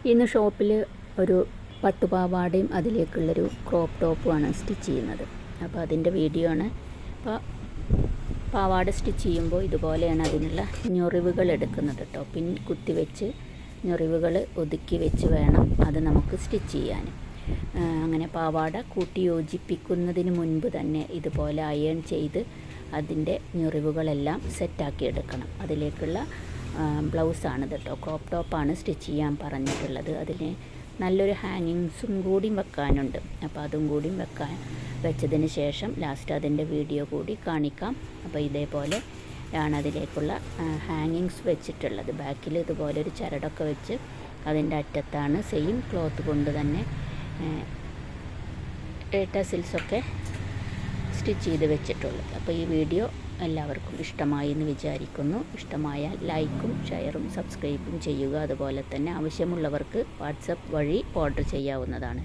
ഇന്ന് ഷോപ്പിൽ ഒരു പട്ടുപാവാടയും അതിലേക്കുള്ളൊരു ക്രോപ്പ് ടോപ്പുമാണ് സ്റ്റിച്ച് ചെയ്യുന്നത്. അപ്പോൾ അതിൻ്റെ വീഡിയോ ആണ്. അപ്പോൾ പാവാട സ്റ്റിച്ച് ചെയ്യുമ്പോൾ ഇതുപോലെയാണ് അതിനുള്ള ഞൊറിവുകൾ എടുക്കുന്നത് കേട്ടോ. പിൻ കുത്തി വെച്ച് ഞൊറിവുകൾ ഒതുക്കി വെച്ച് വേണം അത് നമുക്ക് സ്റ്റിച്ച് ചെയ്യാൻ. അങ്ങനെ പാവാട കൂട്ടി യോജിപ്പിക്കുന്നതിന് മുൻപ് തന്നെ ഇതുപോലെ അയൺ ചെയ്ത് അതിൻ്റെ ഞൊറിവുകളെല്ലാം സെറ്റാക്കി എടുക്കണം. അതിലേക്കുള്ള ബ്ലൗസാണിത് കേട്ടോ. ക്രോപ്പ് ടോപ്പാണ് സ്റ്റിച്ച് ചെയ്യാൻ പറഞ്ഞിട്ടുള്ളത്. അതിന് നല്ലൊരു ഹാങ്ങിങ്സും കൂടി വെക്കാനുണ്ട്. അപ്പോൾ അതും കൂടി വെച്ചതിന് ശേഷം ലാസ്റ്റ് അതിൻ്റെ വീഡിയോ കൂടി കാണിക്കാം. അപ്പോൾ ഇതേപോലെ ആണ് അതിലേക്കുള്ള ഹാങ്ങിങ്സ് വെച്ചിട്ടുള്ളത്. ബാക്കിൽ ഇതുപോലെ ഒരു ചരടൊക്കെ വെച്ച് അതിൻ്റെ അറ്റത്താണ് സെയിം ക്ലോത്ത് കൊണ്ട് തന്നെ ടസിൽസൊക്കെ സ്റ്റിച്ച് ചെയ്ത് വെച്ചിട്ടുള്ളത്. അപ്പോൾ ഈ വീഡിയോ എല്ലാവർക്കും ഇഷ്ടമായി എന്ന് വിചാരിക്കുന്നു. ഇഷ്ടമായാൽ ലൈക്കും ഷെയറും സബ്സ്ക്രൈബും ചെയ്യുക. അതുപോലെ തന്നെ ആവശ്യമുള്ളവർക്ക് വാട്സപ്പ് വഴി ഓർഡർ ചെയ്യാവുന്നതാണ്.